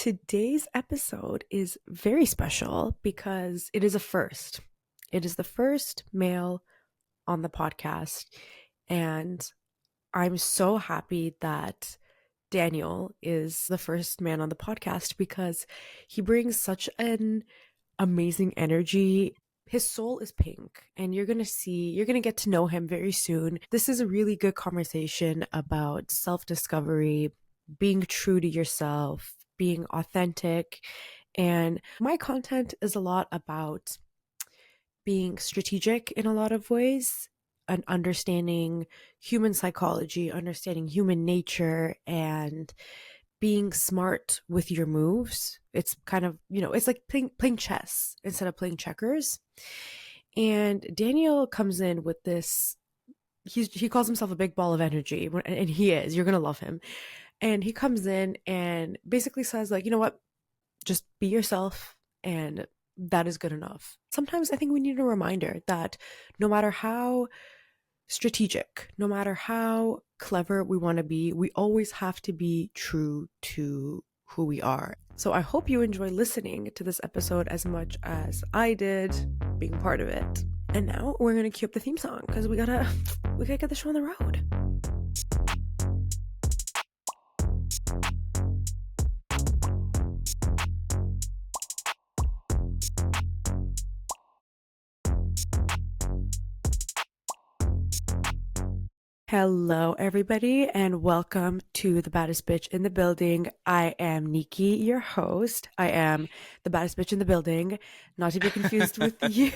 Today's episode is very special because it is a first. It is the first male on the podcast. And I'm so happy that Daniel is the first man on the podcast because he brings such an amazing energy. His soul is pink, and you're going to get to know him very soon. This is a really good conversation about self discovery, being true to yourself, being authentic. And my content is a lot about being strategic in a lot of ways and understanding human psychology, understanding human nature, and being smart with your moves. It's kind of, it's like playing chess instead of playing checkers. And Daniel comes in with this, he calls himself a big ball of energy, and he is. You're going to love him. And he comes in and basically says, like, you know what? Just be yourself, and that is good enough. Sometimes I think we need a reminder that no matter how strategic, no matter how clever we want to be, we always have to be true to who we are. So I hope you enjoy listening to this episode as much as I did being part of it. And now we're gonna cue up the theme song because we gotta get the show on the road. Hello, everybody, and welcome to the baddest bitch in the building. I am Neeki, your host. I am the baddest bitch in the building, not to be confused with you,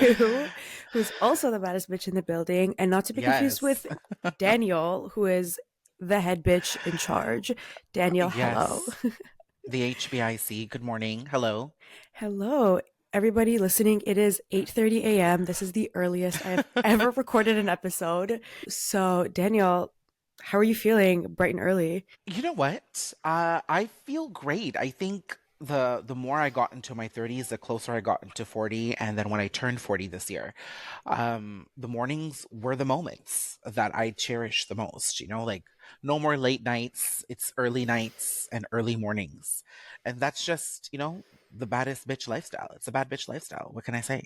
who's also the baddest bitch in the building, and not to be confused Yes. with Daniel, who is the head bitch in charge. Daniel, hello. Yes. The HBIC. Good morning. Hello. Hello, everybody listening. It is 8:30 a.m. This is the earliest I have ever recorded an episode. So, Daniel, how are you feeling bright and early? You know what? I feel great. I think the more I got into my 30s, the closer I got into 40, and then when I turned 40 this year, the mornings were the moments that I cherish the most. Like no more late nights. It's early nights and early mornings, and that's just the baddest bitch lifestyle. It's a bad bitch lifestyle. What can I say?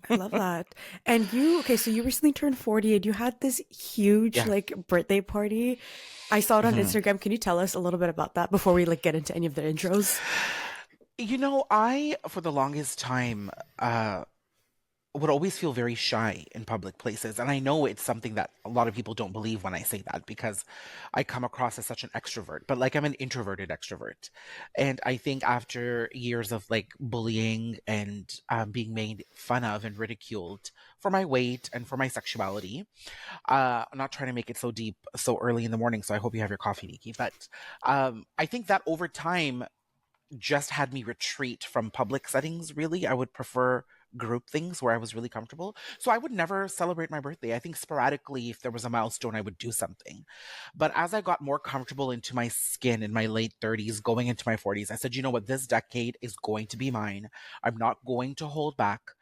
I love that. And okay, so you recently turned 40 and you had this huge Yeah. like birthday party. I saw it on Instagram. Can you tell us a little bit about that before we like get into any of the intros? I, for the longest time, would always feel very shy in public places. And I know it's something that a lot of people don't believe when I say that because I come across as such an extrovert, but like I'm an introverted extrovert. And I think after years of like bullying and being made fun of and ridiculed for my weight and for my sexuality, I'm not trying to make it so deep so early in the morning. So I hope you have your coffee, Nikki. But I think that over time, just had me retreat from public settings, really. I would prefer group things where I was really comfortable. So I would never celebrate my birthday. I think sporadically, if there was a milestone, I would do something. But as I got more comfortable into my skin in my late 30s, going into my 40s, I said, you know what, this decade is going to be mine. I'm not going to hold back.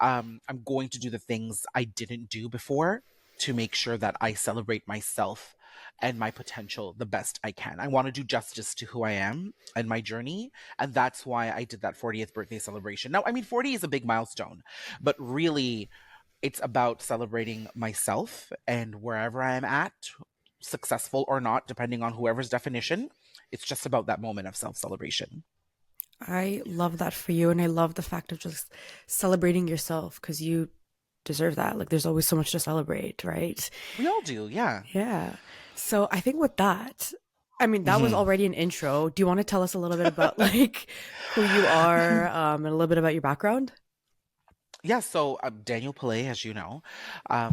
I'm going to do the things I didn't do before to make sure that I celebrate myself and my potential the best I can. I want to do justice to who I am and my journey. And that's why I did that 40th birthday celebration. Now, I mean, 40 is a big milestone, but really, it's about celebrating myself and wherever I am at, successful or not, depending on whoever's definition. It's just about that moment of self celebration. I love that for you. And I love the fact of just celebrating yourself because you deserve that. Like, there's always so much to celebrate, right? We all do, yeah. Yeah. So I think with that, I mean, that was Mhm. already an intro. Do you want to tell us a little bit about like who you are, and a little bit about your background? Yeah, so I'm Daniel Pillay, as you know,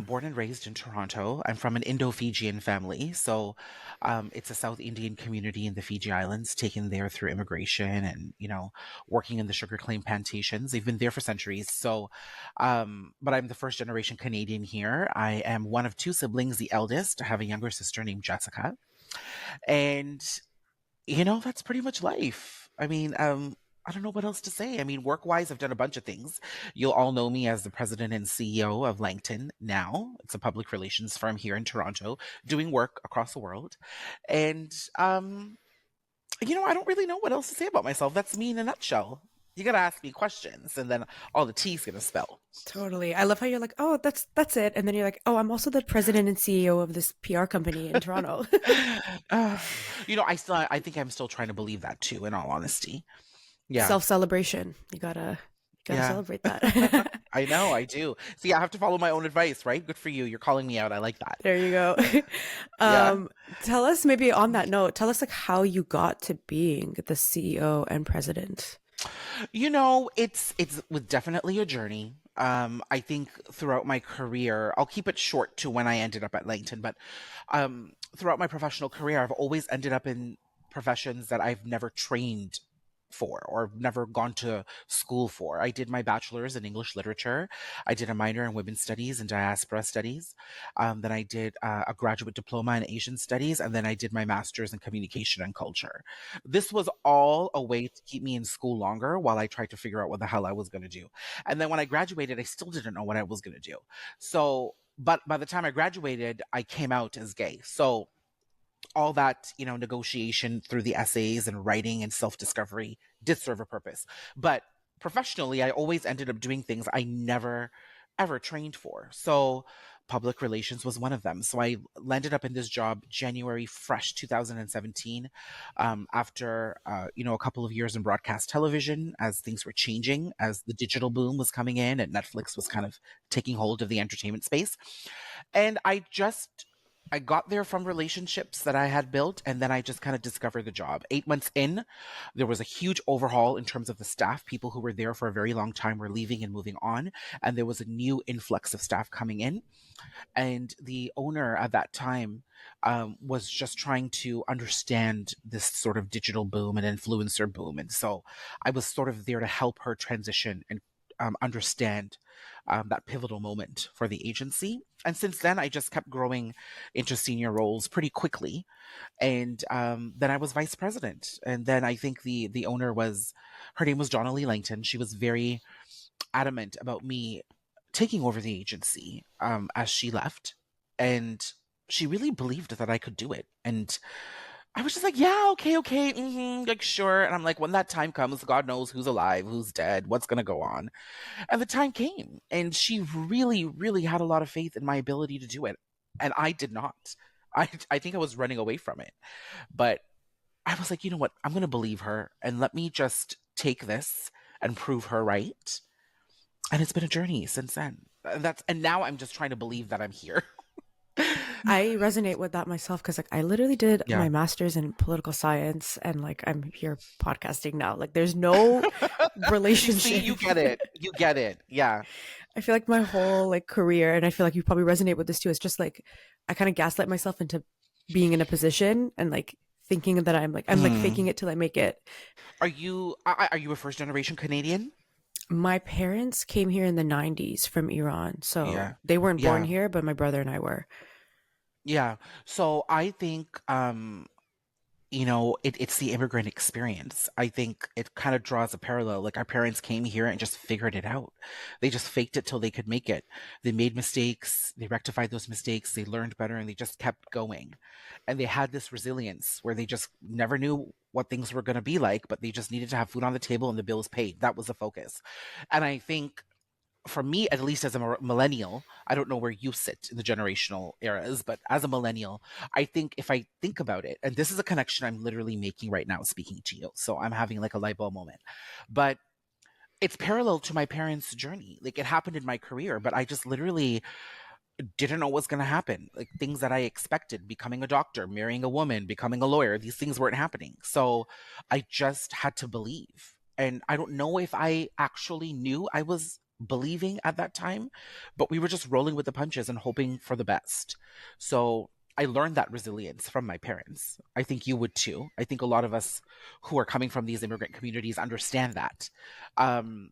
born and raised in Toronto. I'm from an Indo-Fijian family, so it's a South Indian community in the Fiji Islands, taken there through immigration and working in the sugarcane plantations. They've been there for centuries. So, but I'm the first generation Canadian here. I am one of two siblings, the eldest. I have a younger sister named Jessica, and that's pretty much life. I mean, I don't know what else to say. I mean, work wise, I've done a bunch of things. You'll all know me as the president and CEO of Langton now. It's a public relations firm here in Toronto, doing work across the world. And I don't really know what else to say about myself. That's me in a nutshell. You gotta ask me questions, and then all the tea's gonna spill. Totally. I love how you're like, oh, that's it, and then you're like, oh, I'm also the president and CEO of this PR company in Toronto. Uh, I think I'm still trying to believe that too, in all honesty. Yeah. Self celebration. You gotta Yeah. celebrate that. I know, I do. See, I have to follow my own advice, right? Good for you. You're calling me out. I like that. There you go. Yeah. Tell us maybe on that note, tell us like how you got to being the CEO and president. It's with definitely a journey. I think throughout my career, I'll keep it short to when I ended up at Langton, but throughout my professional career, I've always ended up in professions that I've never trained for or never gone to school for. I did my bachelor's in English literature. I did a minor in women's studies and diaspora studies. Then I did a graduate diploma in Asian studies, and then I did my master's in communication and culture. This was all a way to keep me in school longer while I tried to figure out what the hell I was going to do. And then when I graduated, I still didn't know what I was going to do. So, but by the time I graduated, I came out as gay. So all that negotiation through the essays and writing and self-discovery did serve a purpose, but professionally I always ended up doing things I never ever trained for. So public relations was one of them. So I landed up in this job January fresh 2017, after a couple of years in broadcast television, as things were changing, as the digital boom was coming in and Netflix was kind of taking hold of the entertainment space. And I got there from relationships that I had built, and then I just kind of discovered the job. 8 months in, there was a huge overhaul in terms of the staff. People who were there for a very long time were leaving and moving on, and there was a new influx of staff coming in. And the owner at that time was just trying to understand this sort of digital boom and influencer boom. And so I was sort of there to help her transition and understand that pivotal moment for the agency. And since then, I just kept growing into senior roles pretty quickly. And then I was vice president. And then I think the owner her name was Donna Lee Langton. She was very adamant about me taking over the agency as she left. And she really believed that I could do it. And I was just like, yeah, okay, okay, like sure. And I'm like, when that time comes, God knows who's alive, who's dead, what's going to go on. And the time came, and she really, really had a lot of faith in my ability to do it. And I did not. I think I was running away from it. But I was like, you know what? I'm going to believe her and let me just take this and prove her right. And it's been a journey since then. And now I'm just trying to believe that I'm here. I resonate with that myself because like I literally did Yeah. my master's in political science and like I'm here podcasting now. Like there's no You see, relationship. you get it. You get it. Yeah. I feel like my whole like career, and I feel like you probably resonate with this too. It's just like I kind of gaslight myself into being in a position and like thinking that I'm like faking Mhm. it till I make it. Are you a first generation Canadian? My parents came here in the 90s from Iran, so Yeah. they weren't born Yeah. here, but my brother and I were. Yeah. So I think it's the immigrant experience. I think it kind of draws a parallel. Like our parents came here and just figured it out. They just faked it till they could make it. They made mistakes, they rectified those mistakes, they learned better, and they just kept going. And they had this resilience where they just never knew what things were going to be like, but they just needed to have food on the table and the bills paid. That was the focus. And I think for me, at least as a millennial, I don't know where you sit in the generational eras, but as a millennial, I think if I think about it, and this is a connection I'm literally making right now speaking to you, so I'm having like a light bulb moment, but it's parallel to my parents' journey. Like it happened in my career, but I just literally didn't know what's going to happen. Like things that I expected, becoming a doctor, marrying a woman, becoming a lawyer, these things weren't happening. So I just had to believe. And I don't know if I actually knew I was believing at that time, but we were just rolling with the punches and hoping for the best. So I learned that resilience from my parents. I think you would too. I think a lot of us who are coming from these immigrant communities understand that. Um,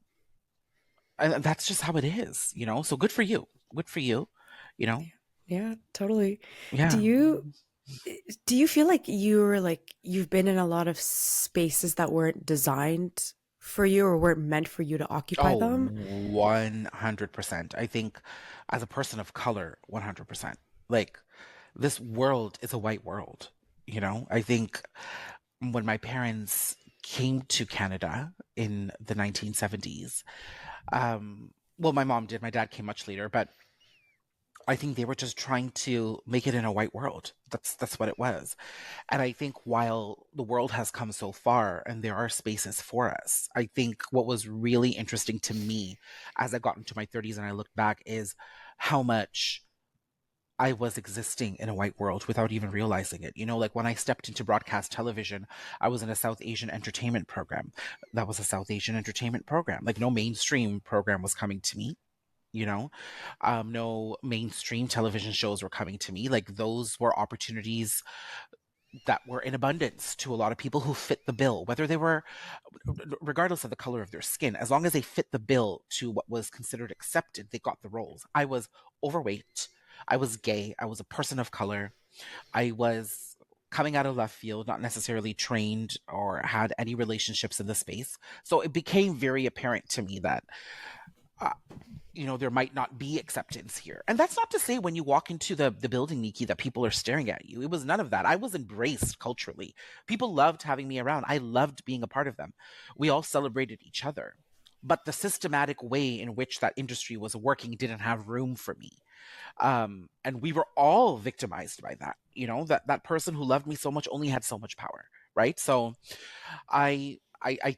and that's just how it is. So good for you. Good for you. You know? Yeah, yeah, totally. Do Yeah. you do you feel like you've been in a lot of spaces that weren't designed for you or weren't meant for you to occupy Oh, them? 100%. I think as a person of color, 100%. Like this world is a white world. I think when my parents came to Canada in the 1970s. Well, my mom did. My dad came much later, but I think they were just trying to make it in a white world. That's what it was. And I think while the world has come so far and there are spaces for us, I think what was really interesting to me as I got into my 30s and I looked back is how much I was existing in a white world without even realizing it. You know, like when I stepped into broadcast television, I was in a South Asian entertainment program. That was a South Asian entertainment program. Like no mainstream program was coming to me. You know, no mainstream television shows were coming to me. Like those were opportunities that were in abundance to a lot of people who fit the bill, whether they were, regardless of the color of their skin, as long as they fit the bill to what was considered accepted, they got the roles. I was overweight. I was gay. I was a person of color. I was coming out of left field, not necessarily trained or had any relationships in the space. So it became very apparent to me that uh, there might not be acceptance here. And that's not to say when you walk into the building, Neeki, that people are staring at you. It was none of that. I was embraced culturally. People loved having me around. I loved being a part of them. We all celebrated each other. But the systematic way in which that industry was working didn't have room for me. And we were all victimized by that. That person who loved me so much only had so much power, right? So I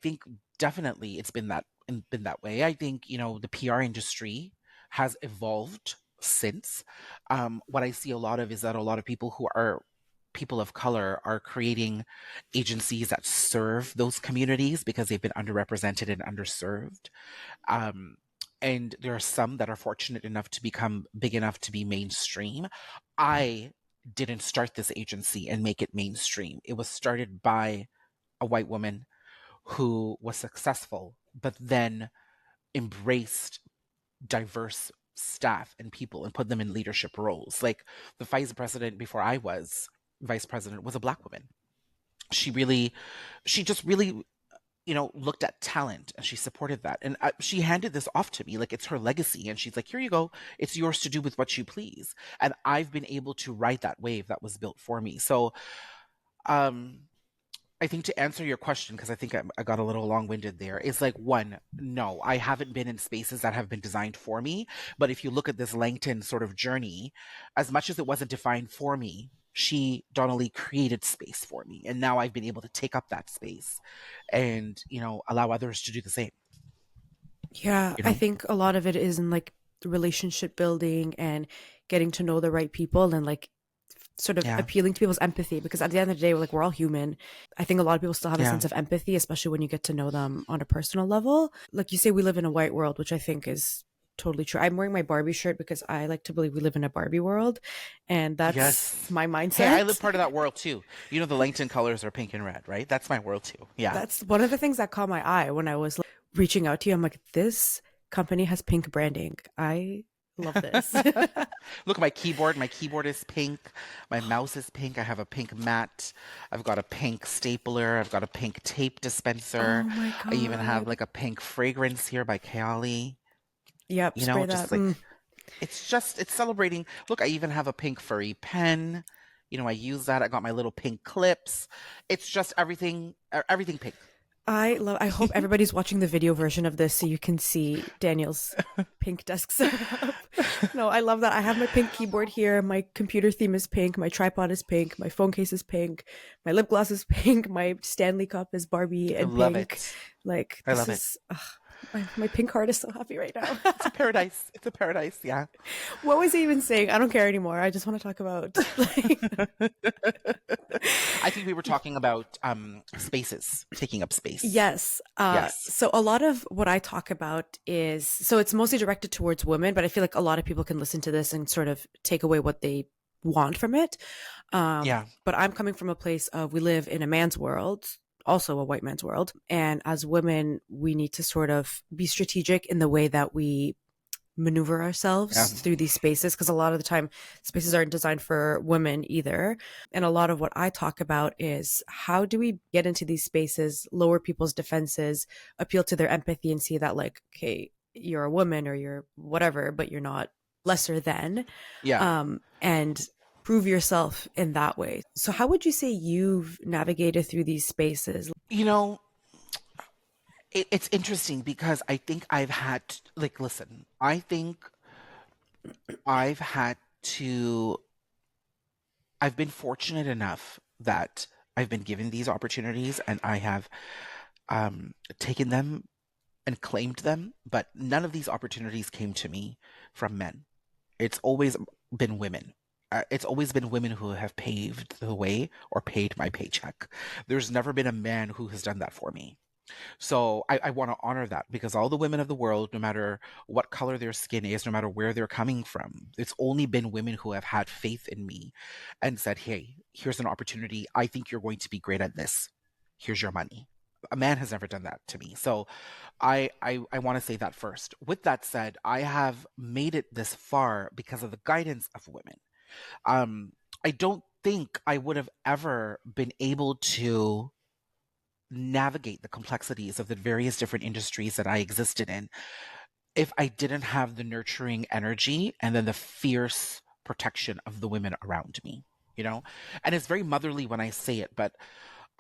think definitely it's been that way. I think the PR industry has evolved since. What I see a lot of is that a lot of people who are people of color are creating agencies that serve those communities because they've been underrepresented and underserved. Um, and there are some that are fortunate enough to become big enough to be mainstream. I didn't start this agency and make it mainstream. It was started by a white woman who was successful, but then embraced diverse staff and people and put them in leadership roles. Like the vice president before I was vice president was a black woman. She really, she just really, looked at talent and she supported that. And she handed this off to me like it's her legacy. And she's like, here you go. It's yours to do with what you please. And I've been able to ride that wave that was built for me. So, um, I think to answer your question, because I think I got a little long winded there, is like one, no, I haven't been in spaces that have been designed for me. But if you look at this Langton sort of journey, as much as it wasn't defined for me, Donnelly created space for me. And now I've been able to take up that space and, allow others to do the same, Yeah, you I know? think a lot of it is in like relationship building and getting to know the right people and like sort of Yeah. appealing to people's empathy because at the end of the day, like we're all human. I think a lot of people still have a Yeah. sense of empathy, especially when you get to know them on a personal level. Like you say, we live in a white world, which I think is totally true. I'm wearing my Barbie shirt because I like to believe we live in a Barbie world, and that's Yes. my Hey, I live mindset. part of that world too. The Langton colors are pink and red, right? That's my world too. Yeah. That's one of the things that caught my eye when I was like, reaching out to you. I'm like, this company has pink branding. I love this. Look, my keyboard is pink. My mouse is pink. I have a pink mat. I've got a pink stapler. I've got a pink tape dispenser. Oh my I even have god. like a pink fragrance here by Kaali. Yep, spray that. Just like it's celebrating. Look, I even have a pink furry pen. I use that. I got my little pink clips. It's just everything pink. I hope everybody's watching the video version of this so you can see Daniel's pink desk setup. No, I love that. I have my pink keyboard here. My computer theme is pink. My tripod is pink. My phone case is pink. My lip gloss is pink. My Stanley cup is Barbie I and love pink. it. Like I this love it. is my pink heart is so happy right now. It's a paradise. It's a paradise. Yeah. What was he even saying? I don't care anymore. I just want to talk about like I think we were talking about spaces, taking up space. yes. Yes. So a lot of what I talk about is so it's mostly directed towards women, but I feel like a lot of people can listen to this and sort of take away what they want from it. Yeah. But I'm coming from a place of we live in a man's world, also a white man's world. And as women, we need to sort of be strategic in the way that we maneuver Yeah. ourselves through these spaces because a lot of the time spaces aren't designed for women either. And a lot of what I talk about is how do we get into these spaces, lower people's defenses, appeal to their empathy and see that like, okay, you're a woman or you're whatever, but you're not lesser than. Yeah. And prove yourself in that way. So how would you say you've navigated through these spaces? You know, it's interesting because I think I've had, like, listen, I think I've had to, I've been fortunate enough that I've been given these opportunities and I have taken them and claimed them, but none of these opportunities came to me from men. It's always been women. It's always been women who have paved the way or paid my paycheck. There's never been a man who has done that for me. So I want to honor that because all the women of the world, no matter what color their skin is, no matter where they're coming from, it's only been women who have had faith in me and said, hey, here's an opportunity. I think you're going to be great at this. Here's your money. A man has never done that to me. So I want to say that first. With that said, I have made it this far because of the guidance of women. Um, I don't think I would have ever been able to navigate the complexities of the various different industries that I existed in if I didn't have the nurturing energy and then the fierce protection of the women around me, you know? And it's very motherly when I say it, but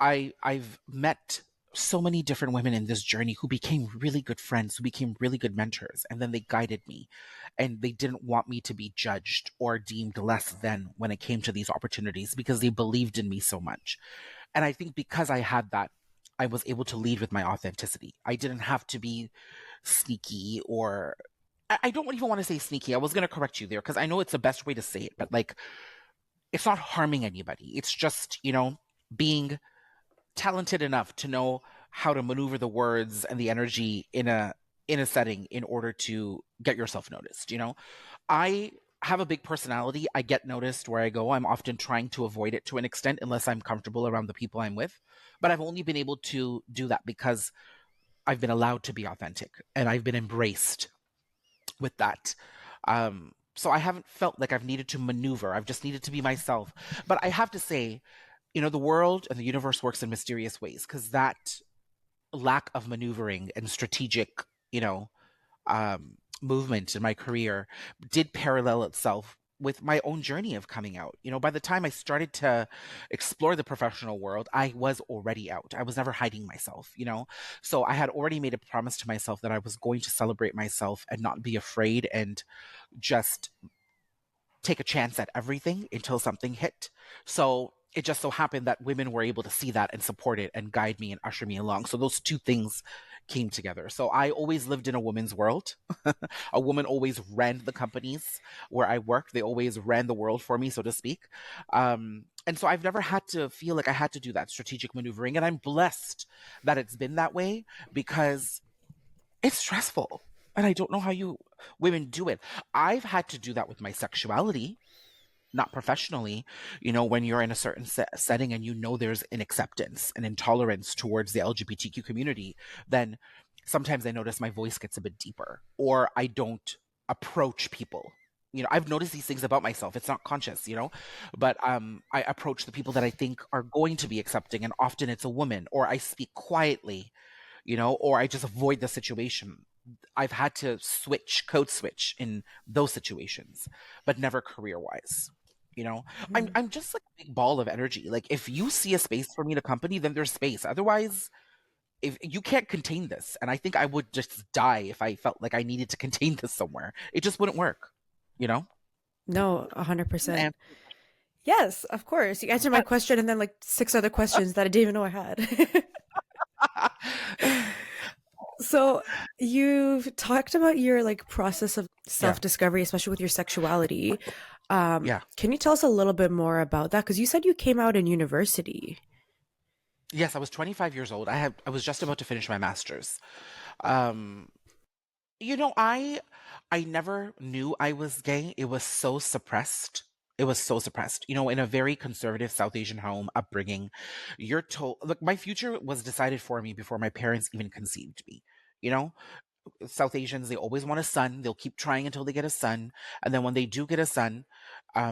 I've met so many different women in this journey who became really good friends, who became really good mentors, and then they guided me and they didn't want me to be judged or deemed less than when it came to these opportunities because they believed in me so much. And I think because I had that, I was able to lead with my authenticity. I didn't have to be sneaky or I don't even want to say sneaky. I was going to correct you there because I know it's the best way to say it, but like it's not harming anybody. It's just, being talented enough to know how to maneuver the words and the energy in a setting in order to get yourself noticed, I have a big personality. I get noticed where I go. I'm often trying to avoid it to an extent unless I'm comfortable around the people I'm with. But I've only been able to do that because I've been allowed to be authentic and I've been embraced with that. So I haven't felt like I've needed to maneuver. I've just needed to be myself. But I have to say, the world and the universe works in mysterious ways because that lack of maneuvering and strategic, movement in my career did parallel itself with my own journey of coming out. By the time I started to explore the professional world, I was already out. I was never hiding myself. So I had already made a promise to myself that I was going to celebrate myself and not be afraid and just take a chance at everything until something hit. So it just so happened that women were able to see that and support it and guide me and usher me along. So those two things came together. So I always lived in a woman's world. A woman always ran the companies where I worked. They always ran the world for me, so to speak. And so I've never had to feel like I had to do that strategic maneuvering. And I'm blessed that it's been that way because it's stressful. And I don't know how you women do it. I've had to do that with my sexuality, not professionally. When you're in a certain setting and there's an acceptance and intolerance towards the LGBTQ community, then sometimes I notice my voice gets a bit deeper or I don't approach people. I've noticed these things about myself. It's not conscious, but I approach the people that I think are going to be accepting, and often it's a woman, or I speak quietly, or I just avoid the situation. I've had to code switch in those situations, but never career wise. Mhm. I'm just like a big ball of energy. Like if you see a space for me in a company, then there's space. Otherwise, if you can't contain this, and I think I would just die if I felt like I needed to contain this somewhere. It just wouldn't work. You know? No, Does that 100%. answer your Yes, of course. You answered my question and then like six other questions that I didn't even know I had. question? So you've talked about your like process of Yeah. self-discovery, especially with your sexuality. Yeah. Can you tell us a little bit more about that? Because you said you came out in university. Yes, I was 25 years old. I was just about to finish my master's. Um, I never knew I was gay. It was so suppressed. It was so suppressed. In a very conservative South Asian home upbringing, you're told, look, my future was decided for me before my parents even conceived me. You know, South Asians, they always want a son. They'll keep trying until they get a son. And then when they do get a son,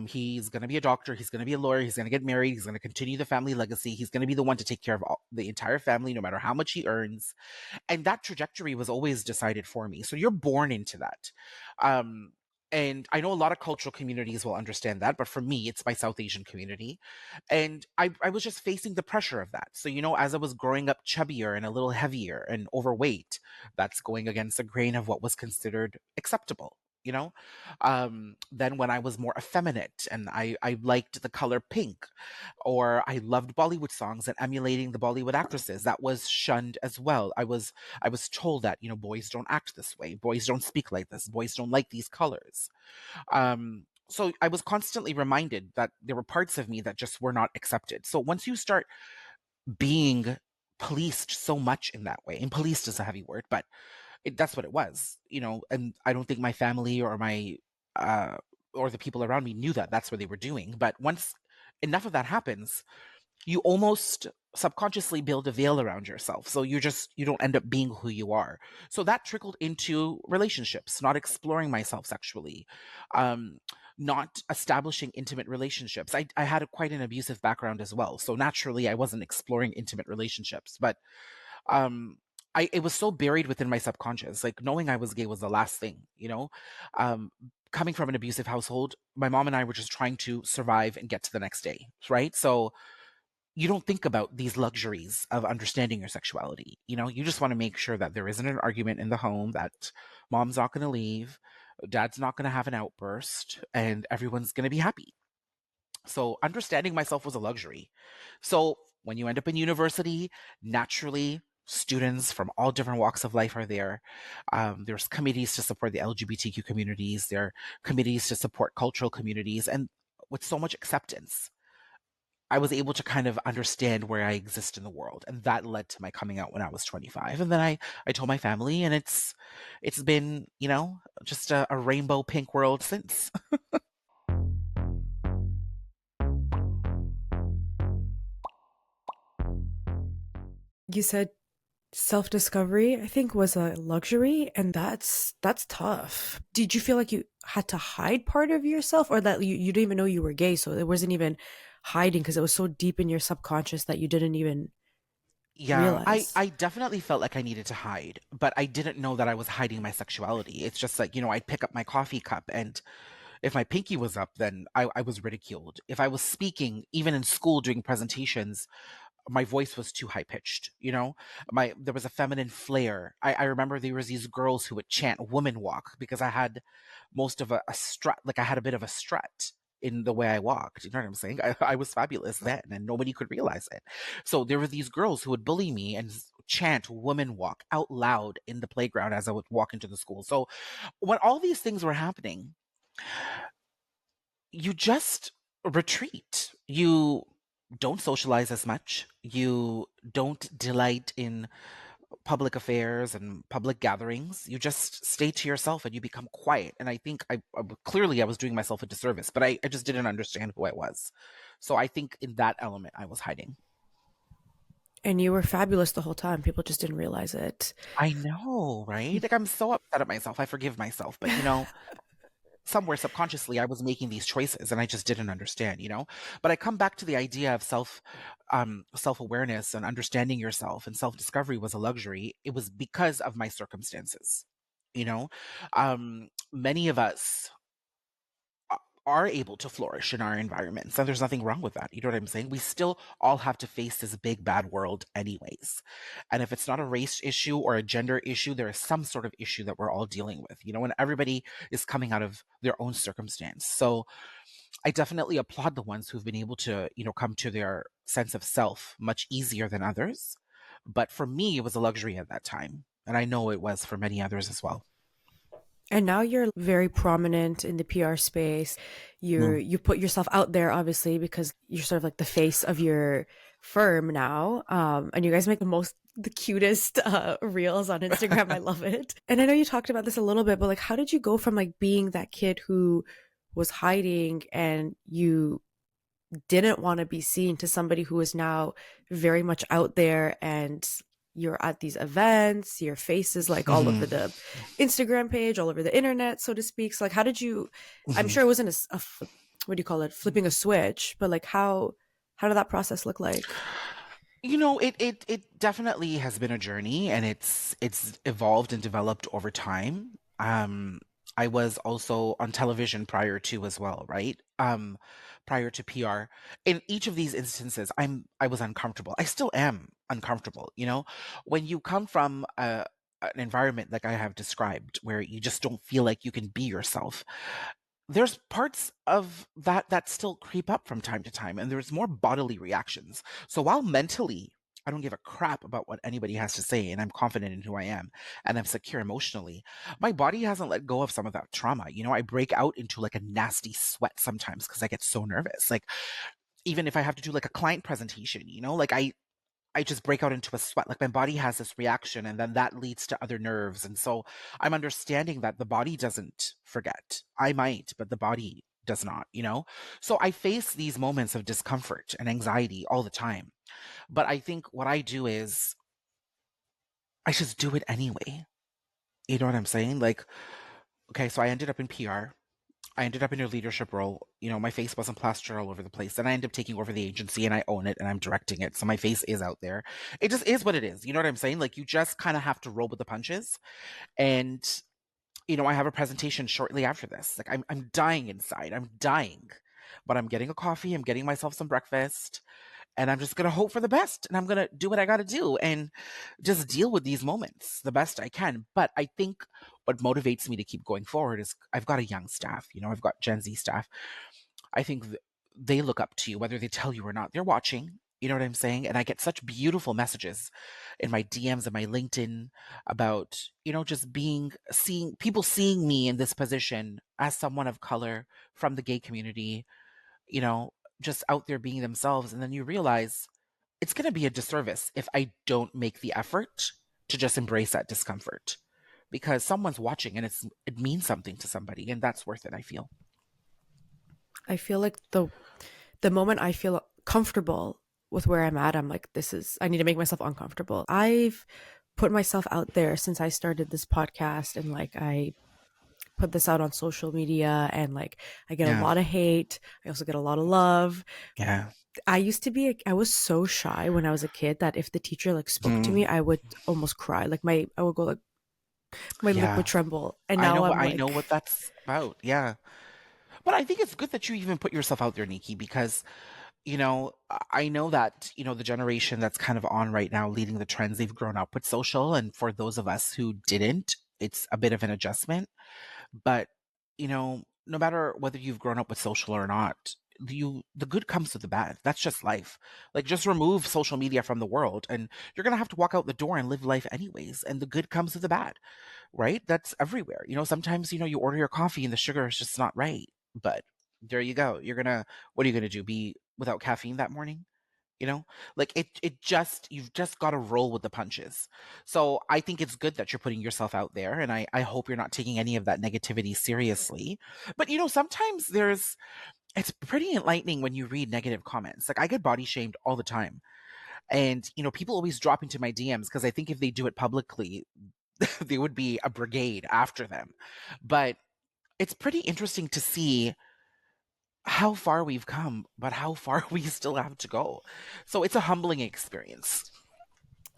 he's going to be a doctor. He's going to be a lawyer. He's going to get married. He's going to continue the family legacy. He's going to be the one to take care of the entire family, no matter how much he earns. And that trajectory was always decided for me. So you're born into that. Um, And I know a lot of cultural communities will understand that, but for me, it's my South Asian community. And I was just facing the pressure of that. So, as I was growing up chubbier and a little heavier and overweight, that's going against the grain of what was considered acceptable. Then when I was more effeminate and I liked the color pink, or I loved Bollywood songs and emulating the Bollywood actresses, that was shunned as well. I was told that, boys don't act this way, boys don't speak like this, boys don't like these colors. So I was constantly reminded that there were parts of me that just were not accepted. So once you start being policed so much in that way, and policed is a heavy word, but that's what it was, and I don't think my family or my uh or the people around me knew that that's what they were doing. But once enough of that happens, you almost subconsciously build a veil around yourself. So you don't end up being who you are. So that trickled into relationships, not exploring myself sexually, um, not establishing intimate relationships. I had quite an abusive background as well. So naturally, I wasn't exploring intimate relationships. But um, it was so buried within my subconscious. Like knowing I was gay was the last thing. Um, Coming from an abusive household, my mom and I were just trying to survive and get to the next day, right? So you don't think about these luxuries of understanding your sexuality. You just want to make sure that there isn't an argument in the home, that mom's not going to leave, dad's not going to have an outburst, and everyone's going to be happy. So understanding myself was a luxury. So when you end up in university, naturally, students from all different walks of life are there. There's committees to support the LGBTQ communities, there are committees to support cultural communities, and with so much acceptance, I was able to kind of understand where I exist in the world. And that led to my coming out when I was 25. And then I told my family, and it's been, just a rainbow pink world since. You said self-discovery, I think, was a luxury, and that's tough. Did you feel like you had to hide part of yourself, or that you didn't even know you were gay, so it wasn't even hiding because it was so deep in your subconscious that you didn't even Yeah, I, realize? I definitely felt like I needed to hide, but I didn't know that I was hiding my sexuality. It's just like, I'd pick up my coffee cup, and if my pinky was up, then I was ridiculed. If I was speaking, even in school during presentations, my voice was too high pitched. There was a feminine flair. I remember there was these girls who would chant woman walk because I had most of a strut. Like I had a bit of a strut in the way I walked. You know what I'm saying? I was fabulous then, and nobody could realize it. So there were these girls who would bully me and chant woman walk out loud in the playground as I would walk into the school. So when all these things were happening, you just retreat. You don't socialize as much. You don't delight in public affairs and public gatherings. You just stay to yourself and you become quiet. And I think clearly I was doing myself a disservice, but I just didn't understand who I was. So I think in that element, I was hiding. And you were fabulous the whole time. People just didn't realize it. I know, right? Like I'm so upset at myself. I forgive myself, but somewhere subconsciously I was making these choices and I just didn't understand. But I come back to the idea of self-awareness and understanding yourself, and self-discovery was a luxury. It was because of my circumstances. You know, Many of us are able to flourish in our environments, and there's nothing wrong with that. You know what I'm saying? We still all have to face this big bad world anyways. And if it's not a race issue or a gender issue, there is some sort of issue that we're all dealing with, and everybody is coming out of their own circumstance. So I definitely applaud the ones who've been able to, come to their sense of self much easier than others. But for me, it was a luxury at that time. And I know it was for many others as well. And now you're very prominent in the PR space. You put yourself out there, obviously, because you're sort of like the face of your firm now. And you guys make the cutest reels on Instagram. I love it. And I know you talked about this a little bit, but like, how did you go from like being that kid who was hiding and you didn't want to be seen to somebody who is now very much out there, and you're at these events, your face is like all over Mhm. the Instagram page, all over the internet, so to speak. So like, how did you, I'm Mhm. sure it wasn't what do you call it? Flipping a switch, but like how did that process look like? It definitely has been a journey, and it's evolved and developed over time. I was also on television prior to as well, right? Prior to PR. In each of these instances, I was uncomfortable. I still am uncomfortable, you know? When you come from an environment like I have described where you just don't feel like you can be yourself, there's parts of that that still creep up from time to time, and there's more bodily reactions. So while mentally I don't give a crap about what anybody has to say, and I'm confident in who I am, and I'm secure emotionally, my body hasn't let go of some of that trauma. You know, I break out into like a nasty sweat sometimes because I get so nervous. Like, even if I have to do like a client presentation, you know, like I just break out into a sweat. Like my body has this reaction, and then that leads to other nerves. And so I'm understanding that the body doesn't forget. I might, but the body does not, you know? So I face these moments of discomfort and anxiety all the time. But I think what I do is I just do it anyway. You know what I'm saying? Like, okay, so I ended up in PR. I ended up in a leadership role. You know, my face wasn't plastered all over the place. Then I ended up taking over the agency and I own it and I'm directing it. So my face is out there. It just is what it is. You know what I'm saying? Like you just kind of have to roll with the punches. And, you know, I have a presentation shortly after this. Like I'm dying inside. I'm dying. But I'm getting a coffee. I'm getting myself some breakfast and I'm just going to hope for the best and I'm going to do what I got to do and just deal with these moments the best I can. But I think what motivates me to keep going forward is I've got a young staff, you know, I've got Gen Z staff. I think they look up to you, whether they tell you or not. They're watching. You know what I'm saying? And I get such beautiful messages in my DMs and my LinkedIn about, you know, just seeing people seeing me in this position as someone of color from the gay community, you know, just out there being themselves. And then you realize it's going to be a disservice if I don't make the effort to just embrace that discomfort because someone's watching and it means something to somebody and that's worth it, I feel. I feel like the moment I feel comfortable with where I'm at, I'm like, this is, I need to make myself uncomfortable. I've put myself out there since I started this podcast, and like I put this out on social media, and like I get a Yeah. lot of hate. I also get a lot of love. Yeah. I was so shy when I was a kid that if the teacher like spoke to Mm, me, I would almost cry. Like I would go like, my lip would yeah. tremble. And now I'm I know what like, that's about. Yeah. But I think it's good that you even put yourself out there, Nikki, because you know, I know that, you know, the generation that's kind of on right now leading the trends, they've grown up with social. And for those of us who didn't, it's a bit of an adjustment. But, you know, no matter whether you've grown up with social or not, the good comes with the bad. That's just life. Like just remove social media from the world and you're gonna have to walk out the door and live life anyways. And the good comes with the bad, right? That's everywhere. You know, sometimes, you know, you order your coffee and the sugar is just not right. But there you go. What are you gonna do? Be without caffeine that morning? You know, like you've just got to roll with the punches. So I think it's good that you're putting yourself out there, and I hope you're not taking any of that negativity seriously. But you know, sometimes it's pretty enlightening when you read negative comments. Like I get body shamed all the time, and you know, people always drop into my DMs because I think if they do it publicly, there would be a brigade after them. But it's pretty interesting to see how far we've come, but how far we still have to go. So it's a humbling experience.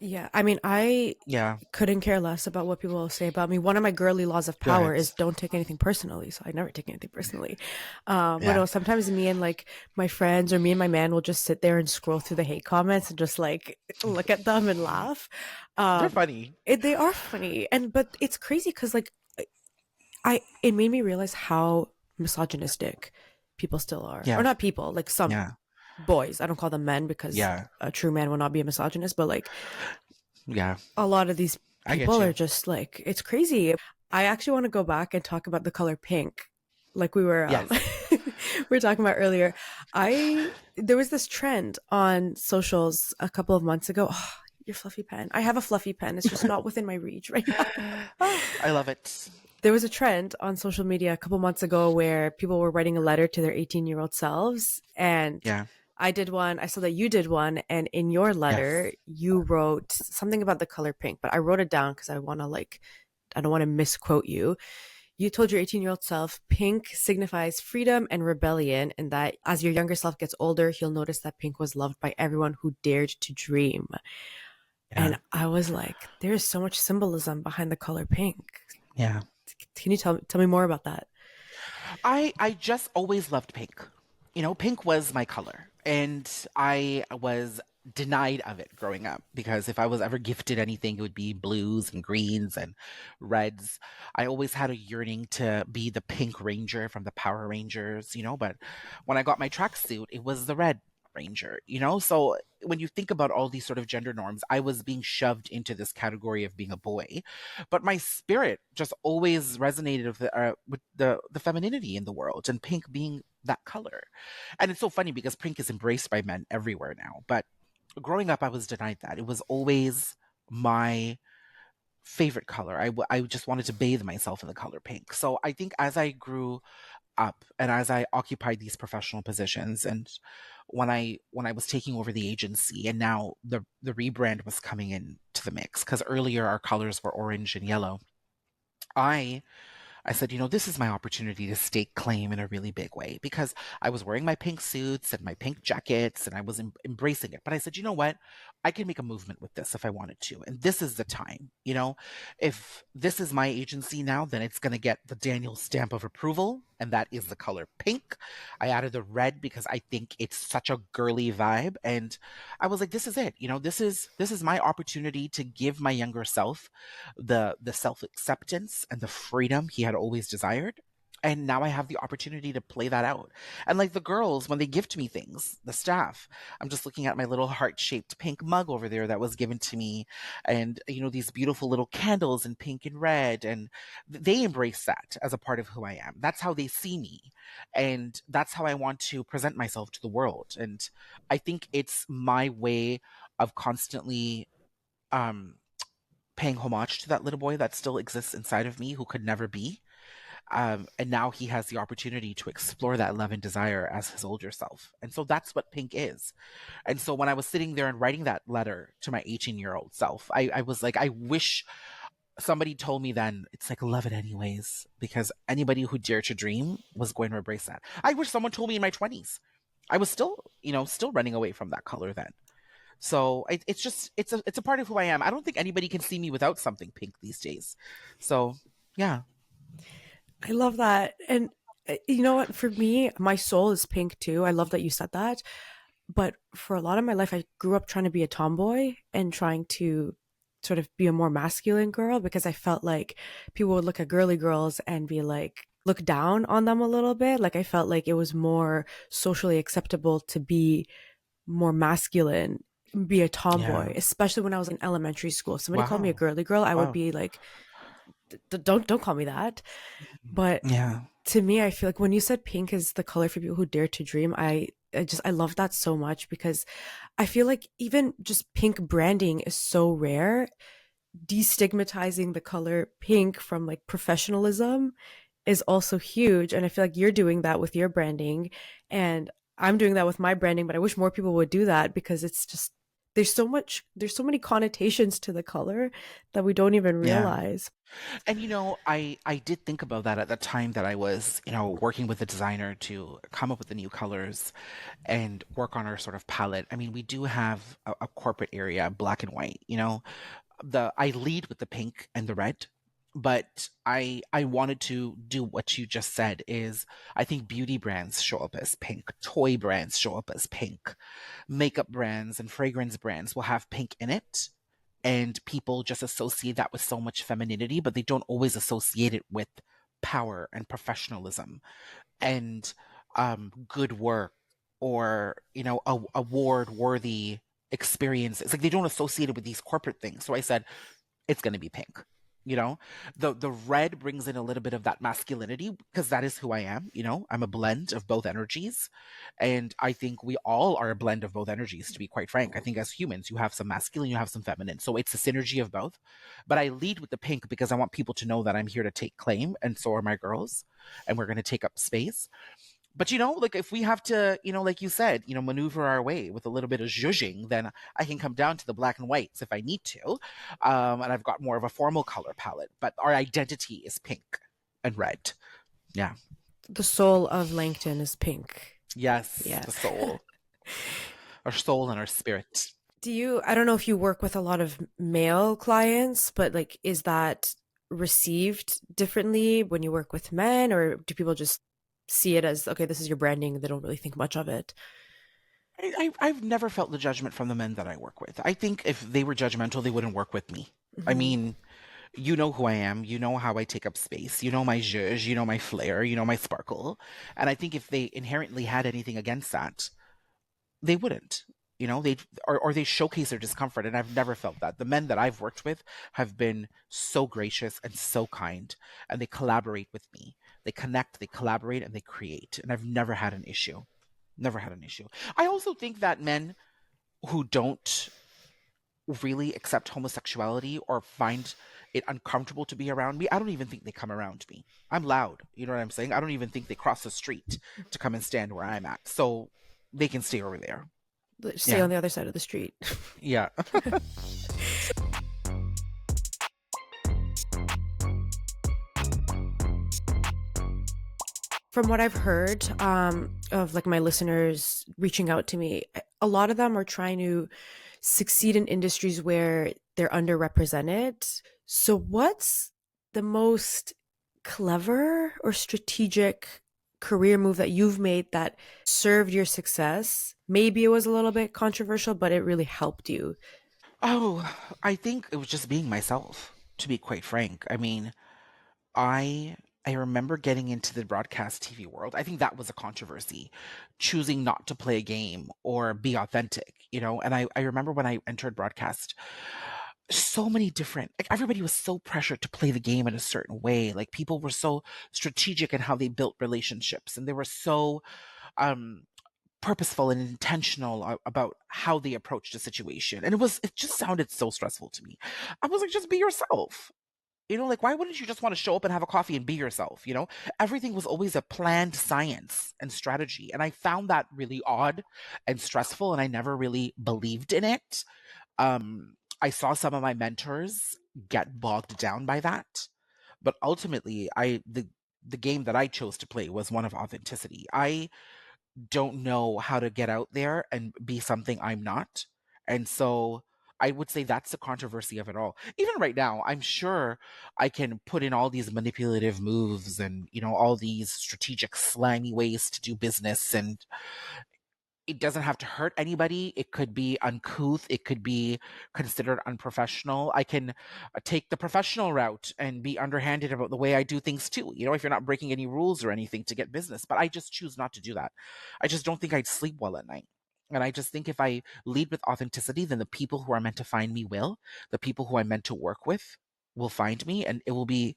yeah, I mean, I Yeah, couldn't care less about what people say about me. One of my girly laws of power good. is don't take anything personally. So I never take anything personally. But Yeah. no, sometimes me and like my friends or me and my man will just sit there and scroll through the hate comments and just like look at them and laugh. They're Um, funny. they are funny. But it's crazy because like it made me realize how misogynistic people still are. Or Yeah. not people, like some Yeah. boys. I don't call them men because Yeah. a true man will not be a misogynist, but like Yeah. a lot of these I get people are you. just like, it's crazy. I actually want to go back and talk about the color pink, like we were Yes. we were talking about earlier. I There was this trend on socials a couple of months ago. Oh, your fluffy pen. I have a fluffy pen. It's just not within my reach right now. Ah, I love it. There was a trend on social media a couple months ago where people were writing a letter to their 18-year-old selves, and Yeah. I did one. I saw that you did one, and in your letter, Yes. you wrote something about the color pink, but I wrote it down because I don't want to misquote you. You told your 18-year-old self, pink signifies freedom and rebellion, and that as your younger self gets older, he'll notice that pink was loved by everyone who dared to dream. Yeah. And I was like, there's so much symbolism behind the color pink. Yeah. Can you tell me more about that? I just always loved pink. You know, pink was my color, and I was denied of it growing up because if I was ever gifted anything, it would be blues and greens and reds. I always had a yearning to be the Pink Ranger from the Power Rangers, you know, but when I got my tracksuit, it was the Red Ranger, you know? So when you think about all these sort of gender norms, I was being shoved into this category of being a boy, but my spirit just always resonated with the femininity in the world, and pink being that color. And it's so funny because pink is embraced by men everywhere now, but growing up I was denied that. It was always my favorite color. I just wanted to bathe myself in the color pink. So I think as I grew up and as I occupied these professional positions, and when I was taking over the agency, and now the rebrand was coming in to the mix because earlier our colors were orange and yellow. I I said, you know, this is my opportunity to stake claim in a really big way because I was wearing my pink suits and my pink jackets and I was embracing it. But I said, you know what? I can make a movement with this if I wanted to. And this is the time, you know, if this is my agency now, then it's going to get the Daniel stamp of approval. And that is the color pink. I added the red because I think it's such a girly vibe. And I was like, this is it. You know, this is my opportunity to give my younger self the self-acceptance and the freedom he had always desired. And now I have the opportunity to play that out. And like the girls, when they gift me things, the staff, I'm just looking at my little heart-shaped pink mug over there that was given to me, and you know, these beautiful little candles in pink and red, and they embrace that as a part of who I am. That's how they see me, and that's how I want to present myself to the world. And I think it's my way of constantly um paying homage to that little boy that still exists inside of me who could never be. And now he has the opportunity to explore that love and desire as his older self. And so that's what pink is. And so when I was sitting there and writing that letter to my 18-year-old self, I was like, I wish somebody told me then it's like love it anyways, because anybody who dared to dream was going to embrace that. I wish someone told me in my 20s. I was still, you know, still running away from that color then. So it's just it's a part of who I am. I don't think anybody can see me without something pink these days. So yeah, I love that. And you know what? For me, my soul is pink too. I love that you said that. But for a lot of my life, I grew up trying to be a tomboy and trying to sort of be a more masculine girl because I felt like people would look at girly girls and be like, look down on them a little bit. Like I felt like it was more socially acceptable to be more masculine, be a yeah. tomboy, especially when I was in elementary school. If somebody called me a Wow, girly girl, I would wow, be like, don't call me that. But yeah, to me, I feel like when you said pink is the color for people who dare to dream, I love that so much because I feel like even just pink branding is so rare. Destigmatizing the color pink from like professionalism is also huge. And I feel like you're doing that with your branding and I'm doing that with my branding, but I wish more people would do that because it's just there's so many connotations to the color that we don't even yeah. realize. And you know, I did think about that at the time that I was, you know, working with the designer to come up with the new colors and work on our sort of palette. I mean, we do have a corporate area, black and white, you know, the I lead with the pink and the red, but I wanted to do what you just said is I think beauty brands show up as pink, toy brands show up as pink, makeup brands and fragrance brands will have pink in it, and people just associate that with so much femininity, but they don't always associate it with power and professionalism and good work, or you know, award worthy experience. It's like they don't associate it with these corporate things. So I said it's going to be pink. You know, the red brings in a little bit of that masculinity because that is who I am. You know, I'm a blend of both energies, and I think we all are a blend of both energies. To be quite frank, I think as humans, you have some masculine, you have some feminine, so it's a synergy of both. But I lead with the pink because I want people to know that I'm here to take claim, and so are my girls, and we're going to take up space. But you know, like if we have to, you know, like you said, you know, maneuver our way with a little bit of zhuzhing, then I can come down to the black and whites if I need to. And I've got more of a formal color palette, but our identity is pink and red. Yeah. The soul of Langton is pink. Yes, Yeah. the soul, our soul and our spirit. I don't know if you work with a lot of male clients, but like, is that received differently when you work with men, or do people just see it as, okay, this is your branding, they don't really think much of it? I've never felt the judgment from the men that I work with. I think if they were judgmental, they wouldn't work with me. I Hmm. mean, you know who I am. You know how I take up space. You know my zhuzh. You know my flair. You know my sparkle. And I think if they inherently had anything against that, they wouldn't. They or they showcase their discomfort, and I've never felt that. The men that I've worked with have been so gracious and so kind, and they collaborate with me. They connect, they collaborate, and they create. And I've never had an issue. Never had an issue. I also think that men who don't really accept homosexuality or find it uncomfortable to be around me, I don't even think they come around me. I'm loud. You know what I'm saying? I don't even think they cross the street to come and stand where I'm at. So they can stay over there. Stay Yeah. on the other side of the street. Yeah. From what I've heard, of like my listeners reaching out to me, a lot of them are trying to succeed in industries where they're underrepresented. So, what's the most clever or strategic career move that you've made that served your success? Maybe it was a little bit controversial, but it really helped you. Oh, I think it was just being myself, to be quite frank. I mean, I I remember getting into the broadcast TV world. I think that was a controversy, choosing not to play a game or be authentic. And I remember when I entered broadcast, so many different, like everybody was so pressured to play the game in a certain way. Like people were so strategic in how they built relationships, and they were so um purposeful and intentional about how they approached a situation. And it just sounded so stressful to me. I was like, just be yourself. Like, why wouldn't you just want to show up and have a coffee and be yourself? Everything was always a planned science and strategy. And I found that really odd and stressful, and I never really believed in it. I saw some of my mentors get bogged down by that. But ultimately, the game that I chose to play was one of authenticity. I don't know how to get out there and be something I'm not. And so I would say that's the controversy of it all. Even right now, I'm sure I can put in all these manipulative moves and, all these strategic, slimy ways to do business, and it doesn't have to hurt anybody. It could be uncouth. It could be considered unprofessional. I can take the professional route and be underhanded about the way I do things too. If you're not breaking any rules or anything to get business. But I just choose not to do that. I just don't think I'd sleep well at night. And I just think if I lead with authenticity, then the people who are meant to find me will. The people who I'm meant to work with will find me, and it will be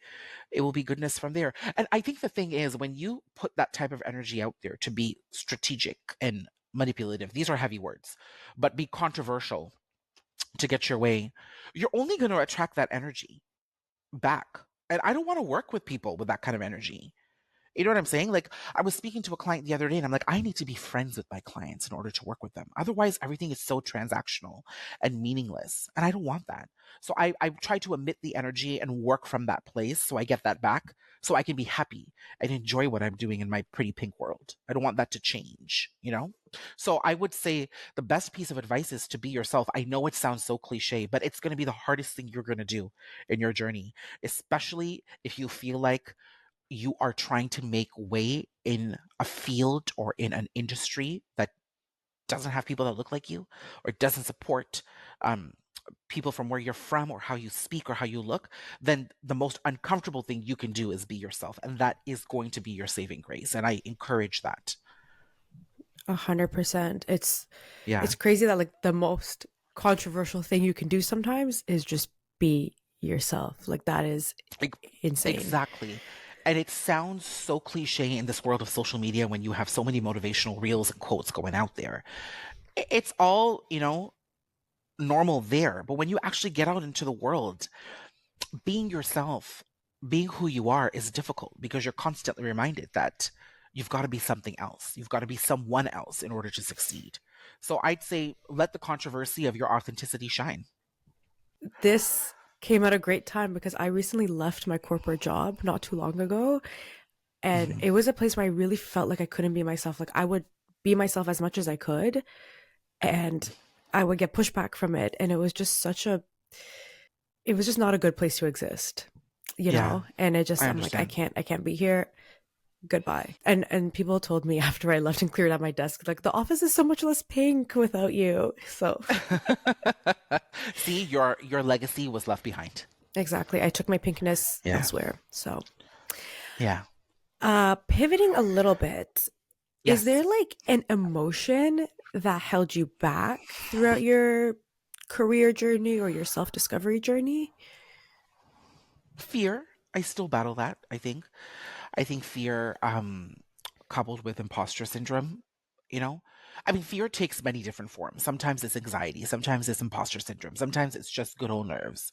goodness from there. And I think the thing is, when you put that type of energy out there to be strategic and manipulative, these are heavy words, but be controversial to get your way, you're only going to attract that energy back. And I don't want to work with people with that kind of energy. You know what I'm saying? Like, I was speaking to a client the other day, and I'm like, I need to be friends with my clients in order to work with them. Otherwise, everything is so transactional and meaningless. And I don't want that. So I try to emit the energy and work from that place so I get that back, so I can be happy and enjoy what I'm doing in my pretty pink world. I don't want that to change? So I would say the best piece of advice is to be yourself. I know it sounds so cliche, but it's going to be the hardest thing you're going to do in your journey, especially if you feel like you are trying to make way in a field or in an industry that doesn't have people that look like you, or doesn't support um, people from where you're from or how you speak or how you look. Then the most uncomfortable thing you can do is be yourself. And that is going to be your saving grace. And I encourage that. 100%. Yeah. It's crazy that like the most controversial thing you can do sometimes is just be yourself. Like that is Like, insane. exactly. And it sounds so cliche in this world of social media when you have so many motivational reels and quotes going out there. It's all, normal there. But when you actually get out into the world, being yourself, being who you are is difficult because you're constantly reminded that you've got to be something else. You've got to be someone else in order to succeed. So I'd say let the controversy of your authenticity shine. This came at a great time because I recently left my corporate job not too long ago. And Mhm. it was a place where I really felt like I couldn't be myself. Like I would be myself as much as I could, and I would get pushback from it. And it was just not a good place to exist. Yeah, and it just, I I'm like, understand. I can't be here. Goodbye. And people told me after I left and cleared out my desk, like, the office is so much less pink without you. So See, your legacy was left behind. exactly. I took my pinkness Yeah. elsewhere. So Yeah. pivoting a little bit, is there Yes. like an emotion that held you back throughout your career journey or your self-discovery journey? Fear. I still battle that, I think. I think fear, coupled with imposter syndrome, you know? I mean, fear takes many different forms. Sometimes it's anxiety, sometimes it's imposter syndrome, sometimes it's just good old nerves.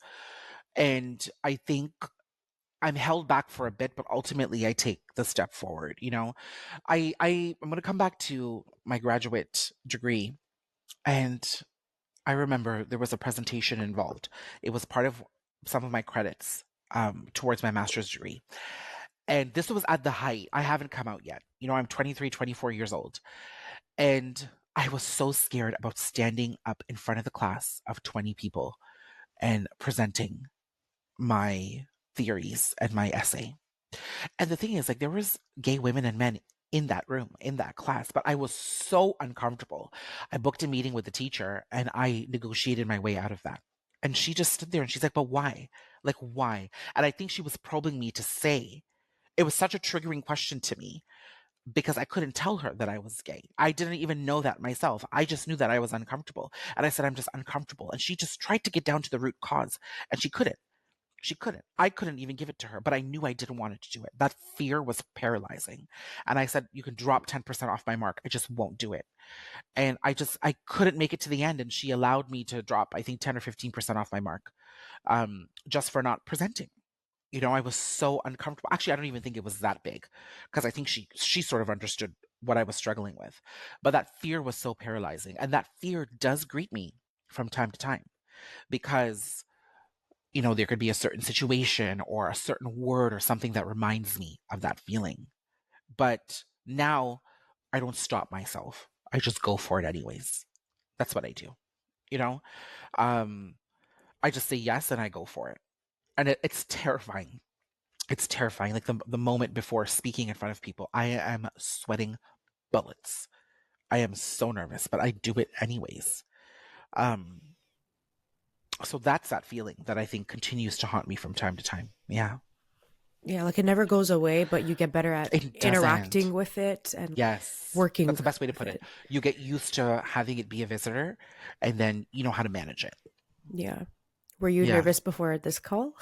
And I think I'm held back for a bit, but ultimately I take the step forward, you know? I'm gonna come back to my graduate degree, and I remember there was a presentation involved. It was part of some of my credits towards my master's degree. And this was at the height. I haven't come out yet. You know, I'm 23, 24 years old. And I was so scared about standing up in front of the class of 20 people and presenting my theories and my essay. And the thing is, like, there was gay women and men in that room, in that class, but I was so uncomfortable. I booked a meeting with the teacher and I negotiated my way out of that. And she just stood there and she's like, but why? Like, why? And I think she was probing me to say, it was such a triggering question to me because I couldn't tell her that I was gay. I didn't even know that myself. I just knew that I was uncomfortable. And I said, I'm just uncomfortable. And she just tried to get down to the root cause and she couldn't. She couldn't. I couldn't even give it to her, but I knew I didn't want her to do it. That fear was paralyzing. And I said, you can drop 10% off my mark. I just won't do it. And I couldn't make it to the end. And she allowed me to drop, I think, 10 or 15% off my mark, just for not presenting. You know, I was so uncomfortable. Actually, I don't even think it was that big because I think she sort of understood what I was struggling with. But that fear was so paralyzing. And that fear does greet me from time to time because there could be a certain situation or a certain word or something that reminds me of that feeling. But now I don't stop myself. I just go for it anyways. That's what I do. You know, um, I just say yes and I go for it. And it's terrifying. It's terrifying. Like the moment before speaking in front of people, I am sweating bullets. I am so nervous, but I do it anyways. Um, so that's that feeling that I think continues to haunt me from time to time. Yeah. Yeah, like it never goes away, but you get better at It interacting doesn't. with it and Yes. That's working the best way to with put it. it. You get used to having it be a visitor and then you know how to manage it. Yeah. Were you Yeah. nervous before this call?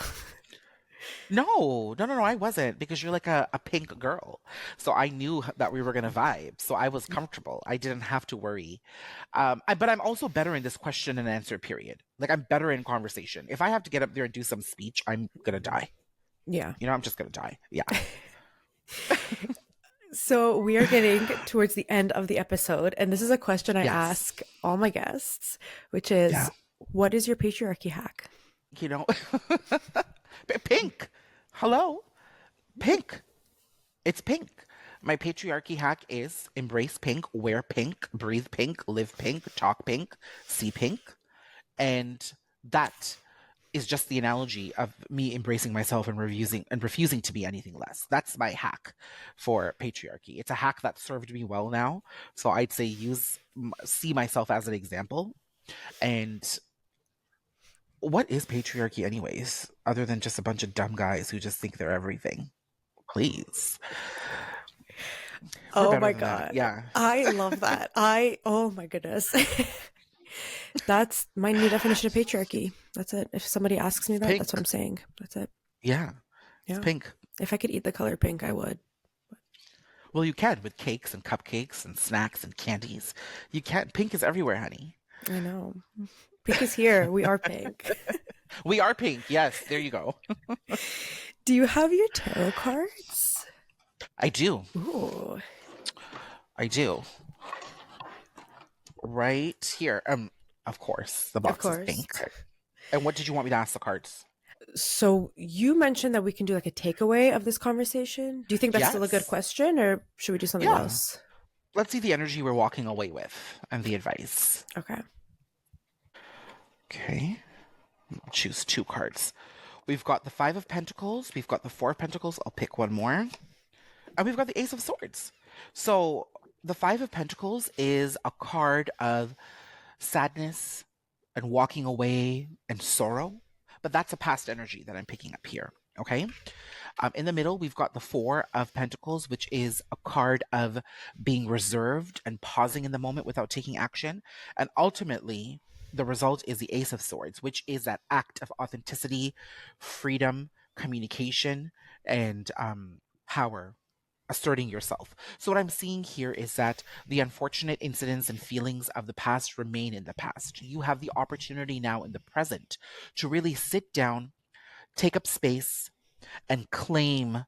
No, no, no, no, I wasn't because you're like a pink girl. So I knew that we were going to vibe. So I was comfortable. I didn't have to worry. But I'm also better in this question and answer period. Like I'm better in conversation. If I have to get up there and do some speech, I'm going to die. Yeah. You know, I'm just going to die. Yeah. So we are getting towards the end of the episode, and this is a question I Yes. ask all my guests, which Yeah. is, what is your patriarchy hack? You know, pink. Hello. Pink. It's pink. My patriarchy hack is embrace pink, wear pink, breathe pink, live pink, talk pink, see pink. And that is just the analogy of me embracing myself and refusing to be anything less. That's my hack for patriarchy. It's a hack that served me well now. So I'd say see myself as an example. And what is patriarchy anyways, other than just a bunch of dumb guys who just think they're everything? Please. We're Oh better my than that. God. Yeah. I love that. Oh my goodness. That's my new definition of patriarchy. That's it. If somebody asks me It's that, that's what I'm pink. saying. That's it. Yeah. It's Yeah. pink. If I could eat the color pink, I would. Well, you can with cakes and cupcakes and snacks and candies. You can. Pink is everywhere, honey. I know. Pink is here. We are pink. We are pink. Yes, there you go. Do you have your tarot cards? I do. Ooh, I do. Right here. Of course, the of box is course. pink. And what did you want me to ask the cards? So you mentioned that we can do like a takeaway of this conversation. Do you think that's still a good Yes. question, or should we do something Yeah. else? Let's see the energy we're walking away with and the advice. Okay. Okay. Choose two cards. We've got the Five of Pentacles. We've got the Four of Pentacles. I'll pick one more. And we've got the Ace of Swords. So the Five of Pentacles is a card of sadness and walking away and sorrow. But that's a past energy that I'm picking up here. Okay. In the middle, we've got the Four of Pentacles, which is a card of being reserved and pausing in the moment without taking action. And ultimately, the result is the Ace of Swords, which is that act of authenticity, freedom, communication, and power, asserting yourself. So what I'm seeing here is that the unfortunate incidents and feelings of the past remain in the past. You have the opportunity now in the present to really sit down, take up space, and claim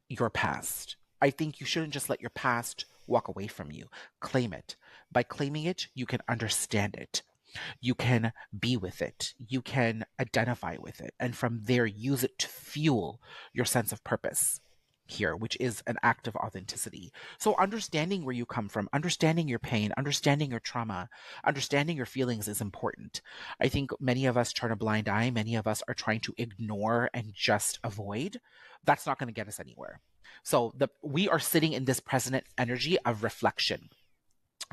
your past. I think you shouldn't just let your past walk away from you. Claim it. By claiming it, you can understand it. You can be with it. You can identify with it. And from there, use it to fuel your sense of purpose here, which is an act of authenticity. So, understanding where you come from, understanding your pain, understanding your trauma, understanding your feelings is important. I think many of us turn a blind eye. Many of us are trying to ignore and just avoid. That's not going to get us anywhere. So, we are sitting in this present energy of reflection.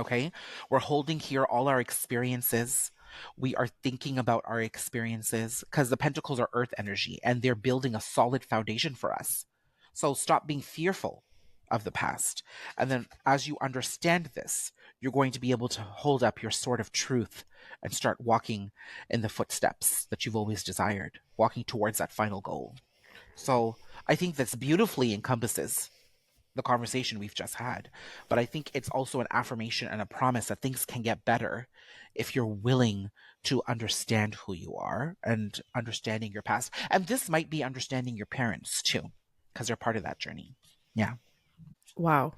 Okay. We're holding here all our experiences. We are thinking about our experiences because the pentacles are earth energy and they're building a solid foundation for us. So stop being fearful of the past. And then as you understand this, you're going to be able to hold up your sword of truth and start walking in the footsteps that you've always desired, walking towards that final goal. So I think this beautifully encompasses the conversation we've just had. But I think it's also an affirmation and a promise that things can get better if you're willing to understand who you are and understanding your past. And this might be understanding your parents too, because they're part of that journey. Yeah. Wow.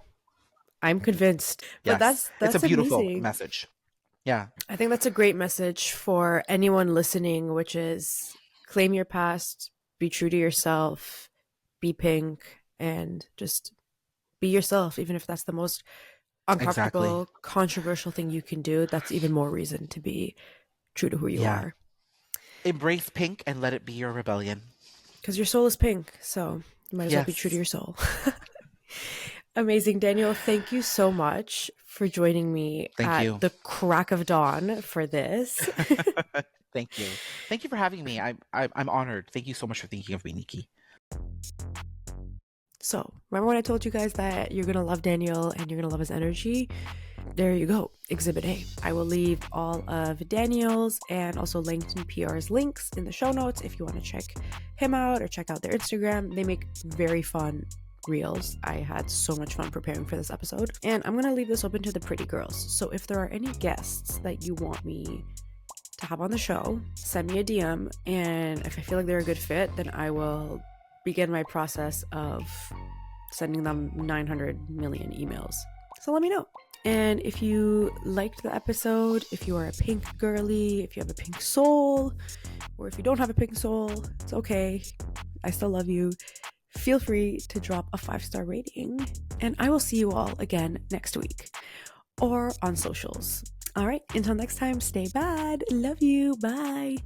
I'm convinced. But Yes. It's a that's beautiful amazing. message. Yeah. I think that's a great message for anyone listening, which is claim your past, be true to yourself, be pink, and just be yourself, even if that's the most Exactly. uncomfortable, controversial thing you can do. That's even more reason to be true to who you Yeah. are. Embrace pink and let it be your rebellion. Because your soul is pink, so you might as well be true to Yes. your soul. Amazing, Daniel. Thank you so much for joining me Thank at you. the crack of dawn for this. Thank you. Thank you for having me. I'm honored. Thank you so much for thinking of me, Neeki. So, remember when I told you guys that you're going to love Daniel and you're going to love his energy? There you go, Exhibit A. I will leave all of Daniel's and also LinkedIn PR's links in the show notes if you want to check him out or check out their Instagram. They make very fun reels. I had so much fun preparing for this episode. And I'm going to leave this open to the pretty girls. So if there are any guests that you want me to have on the show, send me a DM. And if I feel like they're a good fit, then I will begin my process of sending them 900 million emails. So let me know. And if you liked the episode, if you are a pink girly, if you have a pink soul, or if you don't have a pink soul, it's okay. I still love you. Feel free to drop a 5-star rating. And I will see you all again next week or on socials. All right, until next time, stay bad. Love you. Bye.